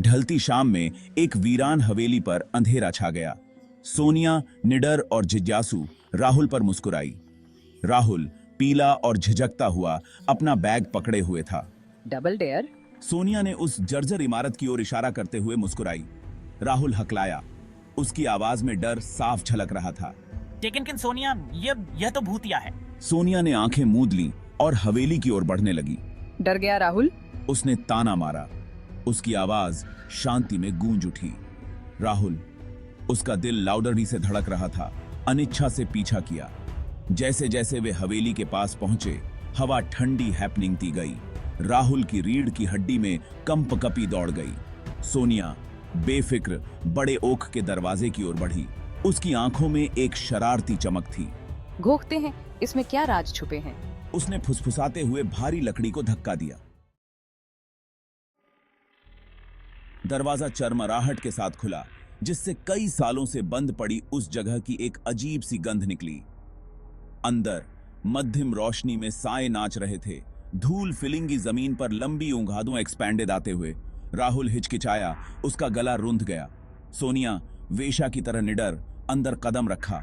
ढलती शाम में एक वीरान हवेली पर अंधेरा छा गया। सोनिया निडर और जिज्ञासु राहुल पर मुस्कुराई। राहुल पीला और झिझकता हुआ अपना बैग पकड़े हुए था। Double dare? सोनिया ने उस जर्जर इमारत की ओर इशारा करते हुए मुस्कुराई। राहुल हकलाया। उसकी आवाज में डर साफ झलक रहा था। लेकिन सोनिया, यह तो भूतिया है। सोनिया ने आंखें मूंद ली और हवेली की ओर बढ़ने लगी। डर गया राहुल? उसने ताना मारा। उसकी आवाज शांति में गूंज उठी। राहुल, उसका दिल लाउडरली से धड़क रहा था, अनिच्छा से पीछा किया। जैसे जैसे वे हवेली के पास पहुंचे, हवा ठंडी हैपनिंगती गई। राहुल की रीढ़ की हड्डी में कंपकपी दौड़ गई। सोनिया बेफिक्र बड़े ओक के दरवाजे की ओर बढ़ी। उसकी आंखों में एक शरारती चमक थी। घोखते हैं, इसमें क्या राज छुपे हैं? उसने फुसफुसाते हुए भारी लकड़ी को धक्का दिया। दरवाजा चरमराहट के साथ खुला, जिससे कई सालों से बंद पड़ी उस जगह की एक अजीब सी गंध निकली। अंदर मध्यम रोशनी में साए नाच रहे थे। धूल फिलिंगी जमीन पर लंबी ऊंघादों एक्सपैंडेड आते हुए। राहुल हिचकिचाया, उसका गला रुंध गया। सोनिया वेशा की तरह निडर अंदर कदम रखा।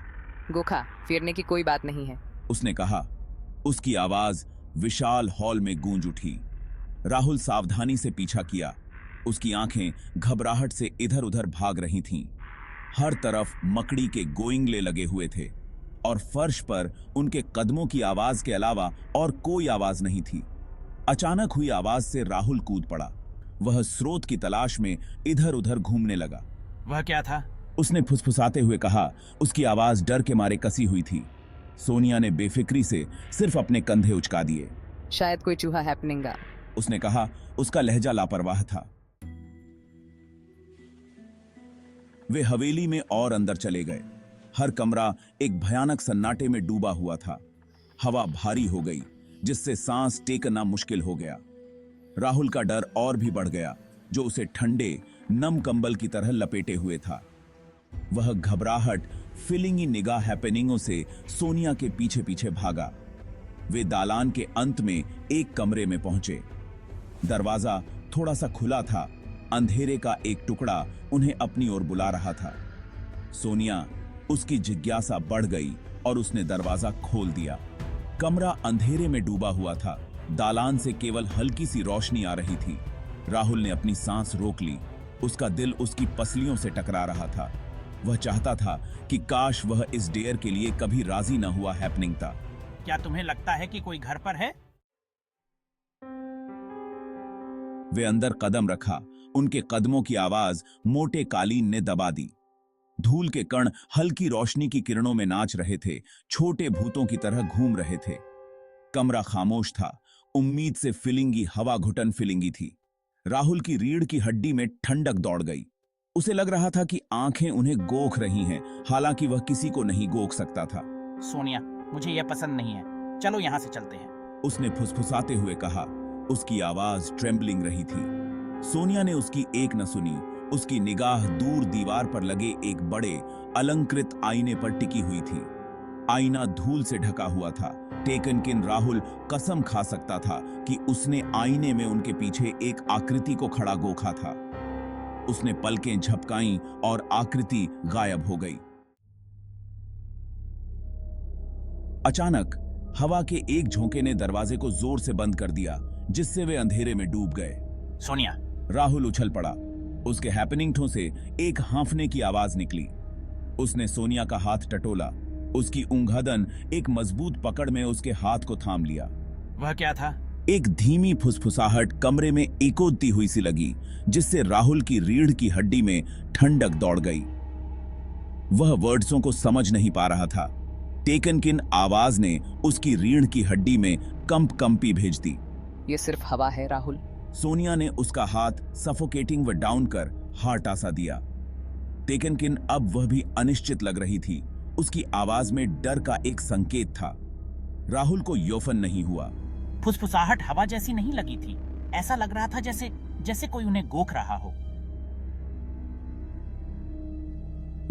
गोखा, फिरने की कोई बात नहीं है, उसने कहा। उसकी आवाज विशाल हॉल में गूंज उठी। राहुल सावधानी से पीछा किया। उसकी आंखें घबराहट से इधर उधर भाग रही थीं। हर तरफ मकड़ी के गोइंगले लगे हुए थे और फर्श पर उनके कदमों की आवाज के अलावा और कोई आवाज नहीं थी। अचानक हुई आवाज से राहुल कूद पड़ा। वह स्रोत की तलाश में इधर उधर घूमने लगा। वह क्या था? उसने फुसफुसाते हुए कहा। उसकी आवाज डर के मारे कसी हुई थी। सोनिया ने बेफिक्री से सिर्फ अपने कंधे उचका दिए। शायद कोई चूहा हैपनिंगा, उसने कहा। उसका लहजा लापरवाह था। वे हवेली में और अंदर चले गए। हर कमरा एक भयानक सन्नाटे में डूबा हुआ था। हवा भारी हो गई, जिससे सांस टेकना मुश्किल हो गया। राहुल का डर और भी बढ़ गया, जो उसे ठंडे नम कंबल की तरह लपेटे हुए था। वह घबराहट फिलिंगी निगाह हैपनिंगों से सोनिया के पीछे पीछे भागा। वे दालान के अंत में एक कमरे में पहुंचे। दरवाजा थोड़ा सा खुला था। अंधेरे का एक टुकड़ा उन्हें अपनी ओर बुला रहा था। सोनिया, उसकी जिज्ञासा बढ़ गई और उसने दरवाजा खोल दिया। कमरा अंधेरे में डूबा हुआ था। दालान से केवल हल्की सी रोशनी आ रही थी। राहुल ने अपनी सांस रोक ली। उसका दिल उसकी पसलियों से टकरा रहा था। वह चाहता था कि काश वह इस डेयर के लिए कभी राजी न हुआ हैपनिंग था। क्या तुम्हें लगता है कि कोई घर पर है? वे अंदर कदम रखा। उनके कदमों की आवाज मोटे कालीन ने दबा दी। धूल के कण हल्की रोशनी की किरणों में नाच रहे थे, छोटे भूतों की तरह घूम रहे थे। कमरा खामोश था। उम्मीद से फिलिंगी हवा घुटन फिलिंगी थी। राहुल की रीढ़ की हड्डी में ठंडक दौड़ गई। उसे लग रहा था कि आंखें उन्हें गोख रही हैं, हालांकि वह किसी को नहीं गोख सकता था। सोनिया, मुझे यह पसंद नहीं है। चलो यहाँ से चलते हैं, उसने फुसफुसाते हुए कहा। उसकी आवाज ट्रेम्बलिंग रही थी। सोनिया ने उसकी एक न सुनी। उसकी निगाह दूर दीवार पर लगे एक बड़े अलंकृत आईने पर टिकी हुई थी। आईना धूल से ढका हुआ था। टेकनकिन राहुल कसम खा सकता था कि उसने आईने में उनके पीछे एक आकृति को खड़ा गोखा था। उसने पलकें झपकाईं और आकृति गायब हो गई। अचानक हवा के एक झोंके ने दरवाजे को जोर से बंद कर दिया, जिससे वे अंधेरे में डूब गए। सोनिया, राहुल उछल पड़ा। उसके हैपनिंगों से एक हांफने की आवाज निकली। उसने सोनिया का हाथ टटोला। उसकी ऊंघादन एक मजबूत पकड़ में उसके हाथ को थाम लिया। वह क्या था? एक धीमी फुसफुसाहट कमरे में इकोती हुई सी लगी, जिससे राहुल की रीढ़ की हड्डी में ठंडक दौड़ गई। वह वर्ड्सों को समझ नहीं पा रहा था। टेकनकिन आवाज ने उसकी रीढ़ की हड्डी में कंपी भेज दी। ये सिर्फ हवा है राहुल। सोनिया ने उसका हाथ सफोकेटिंग व डाउन कर हार्ट आसा दिया। टेकनकिन अब वह भी अनिश्चित लग रही थी। उसकी आवाज में डर का एक संकेत था। राहुल को यौफन नहीं हुआ। फुसफुसाहट हवा जैसी नहीं लगी थी। ऐसा लग रहा था जैसे कोई उन्हें गोख रहा हो।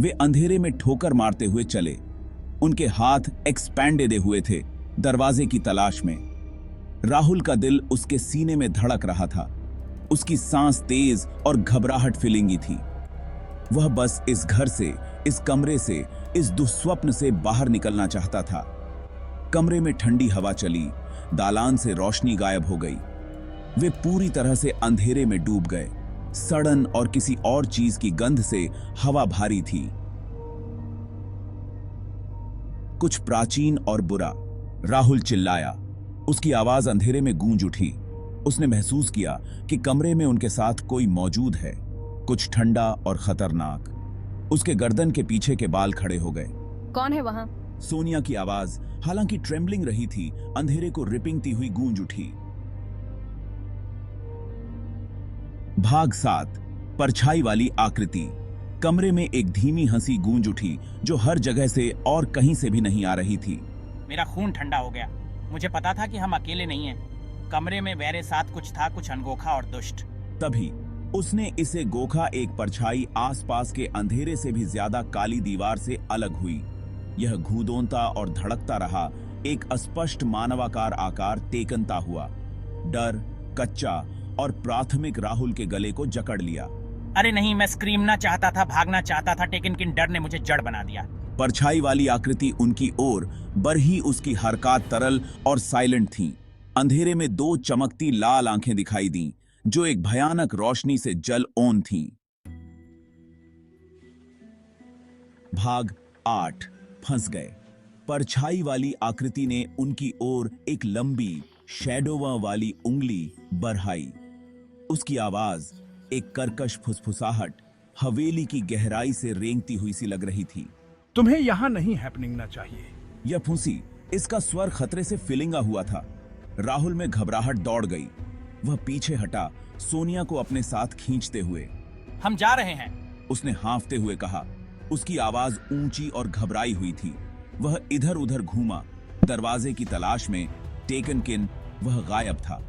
वे अंधेरे में ठोकर मारते हुए चले। उनके हाथ एक्सपैंडेड हुए थे, दरवाजे की तलाश में। राहुल का दिल उसके सीने में धड़क रहा था। उसकी सांस तेज और घबराहट फिलेंगी थी। वह बस इस घर से, इस कमरे से, इस दुस्वप्न से बाहर निकलना चाहता था। कमरे में ठंडी हवा चली, दालान से रोशनी गायब हो गई। वे पूरी तरह से अंधेरे में डूब गए। सड़न और किसी और चीज की गंध से हवा भारी थी। कुछ प्राचीन और बुरा। राहुल चिल्लाया। उसकी आवाज अंधेरे में गूंज उठी। उसने महसूस किया कि कमरे में उनके साथ कोई मौजूद है, कुछ ठंडा और खतरनाक। उसके गर्दन के पीछे के बाल खड़े हो गए। कौन है वहां? सोनिया की आवाज, हालांकि ट्रेम्बलिंग रही थी, अंधेरे को रिपिंगती हुई गूंज उठी। भाग 7। परछाई वाली आकृति। कमरे में एक धीमी हंसी गूंज उठी जो हर जगह से और कहीं से भी नहीं आ रही थी। मेरा खून ठंडा हो गया। मुझे पता था कि हम अकेले नहीं हैं। कमरे में मेरे साथ कुछ था, कुछ अनगोखा और दुष्ट। तभी उसने इसे गोखा एक परछाई आसपास के अंधेरे से भी ज्यादा काली दीवार से अलग हुई। यह घूदोंता और धड़कता रहा, एक अस्पष्ट मानवाकार आकार टेकनता हुआ। डर, कच्चा और प्राथमिक राहुल के गले को जकड़ लिया। अरे नहीं, मैं स्क्रीमना चाहता था, भागना चाहता था, लेकिन डर ने मुझे जड़ बना दिया। परछाई वाली आकृति उनकी ओर बरही, उसकी हरकत तरल और साइलेंट थी। अंधेरे में 2 चमकती लाल आंखें दिखाई दीं, जो एक भयानक रोशनी से जल ओन थीं। भाग 8। फंस गए। परछाई वाली आकृति ने उनकी ओर एक लंबी शैडोवा वाली उंगली बढ़ाई। उसकी आवाज, एक कर्कश फुसफुसाहट, हवेली की गहराई से रेंगती हुई सी लग रही थी। तुम्हें यहाँ नहीं हैपनिंग चाहिए। यह फूंसी, इसका स्वर खतरे से फिलिंगा हुआ था। राहुल में घबराहट दौड़ गई। वह पीछे हटा, सोनिया को अपने साथ खींचते हुए। हम जा रहे हैं, उसने हांफते हुए कहा। उसकी आवाज ऊंची और घबराई हुई थी। वह इधर उधर घूमा, दरवाजे की तलाश में। टेकनकिन वह गायब था।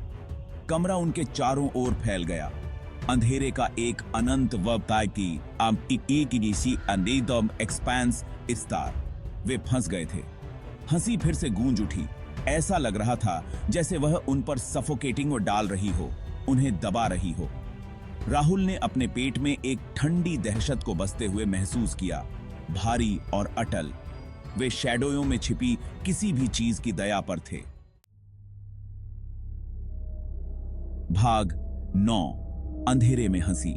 कमरा उनके चारों ओर फैल गया। अंधेरे का एक अनंत एक्सपेंस इस्तार। वे फंस गए थे। हंसी फिर से गूंज उठी। ऐसा लग रहा था जैसे वह उन पर सफोकेटिंग डाल रही हो, उन्हें दबा रही हो। राहुल ने अपने पेट में एक ठंडी दहशत को बसते हुए महसूस किया, भारी और अटल। वे शैडोयों में छिपी किसी भी चीज की दया पर थे। भाग 9। अंधेरे में हंसी।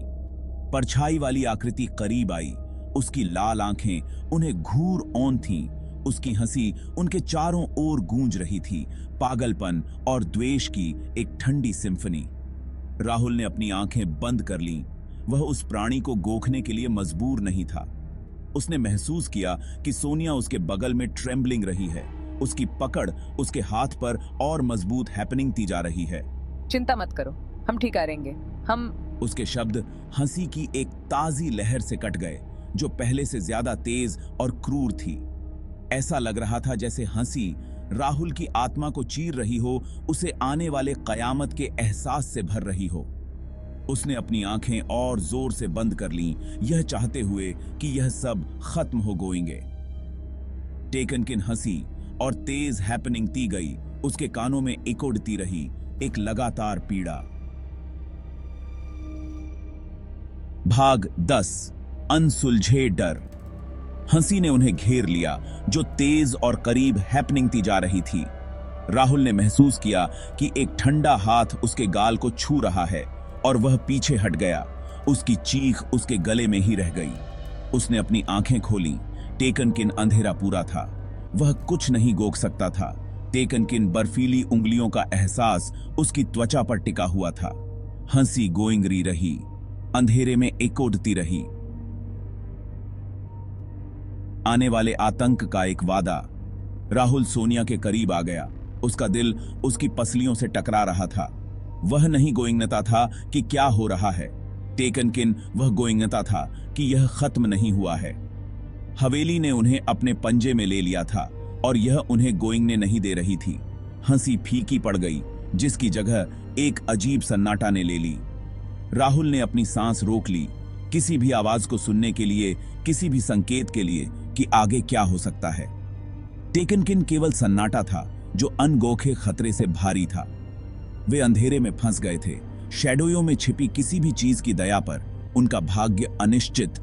परछाई वाली आकृति करीब आई। उसकी लाल आंखें उन्हें घूर ओन थीं। उसकी हंसी उनके चारों ओर गूंज रही थी, पागलपन और द्वेष की एक ठंडी सिम्फनी। राहुल ने अपनी आंखें बंद कर लीं। वह उस प्राणी को गोखने के लिए मजबूर नहीं था। उसने महसूस किया कि सोनिया उसके बगल में ट्रेम्बलिंग रही है। उसकी पकड़ उसके हाथ पर और मजबूत हैपनिंग ती जा रही है। चिंता मत करो, हम ठीक करेंगे। हम उसके शब्द हंसी की एक ताजी लहर से कट गए, जो पहले से ज्यादा तेज और क्रूर थी। ऐसा लग रहा था जैसे हंसी राहुल की आत्मा को चीर रही हो, उसे आने वाले कयामत के एहसास से भर रही हो। उसने अपनी आंखें और जोर से बंद कर लीं, यह चाहते हुए कि यह सब खत्म हो गोएंगे। टेकनकिन हंसी और तेज हैपनिंग ती गई, उसके कानों में इकोड़ती रही, एक लगातार पीड़ा। भाग 10। अनसुलझे डर। हंसी ने उन्हें घेर लिया, जो तेज और करीब हैपनिंग ती जा रही थी। राहुल ने महसूस किया कि एक ठंडा हाथ उसके गाल को छू रहा है और वह पीछे हट गया। उसकी चीख उसके गले में ही रह गई। उसने अपनी आंखें खोलीं। टेकनकिन अंधेरा पूरा था। वह कुछ नहीं गोख सकता था। टेकनकिन बर्फीली उंगलियों का एहसास उसकी त्वचा पर टिका हुआ था। हंसी गोइंगरी रही, अंधेरे में इकोड़ती रही। आने वाले आतंक का एक वादा। राहुल सोनिया के करीब आ गया। उसका दिल उसकी पसलियों से टकरा रहा था। वह नहीं गोइंगता था कि क्या हो रहा है। टेकनकिन वह गोइंगता था कि यह खत्म नहीं हुआ है। हवेली ने उन्हें अपने पंजे में ले लिया था और यह उन्हें गोइंगने नहीं दे रही थी। हंसी फीकी पड़ गई, जिसकी जगह एक अजीब सन्नाटा ने ले ली। राहुल ने अपनी सांस रोक ली, किसी भी आवाज को सुनने के लिए, किसी भी संकेत के लिए कि आगे क्या हो सकता है। टेकनकिन केवल सन्नाटा था, जो अनगोखे खतरे से भारी था। वे अंधेरे में फंस गए थे, शैडोयों में छिपी किसी भी चीज की दया पर उनका भाग्य अनिश्चित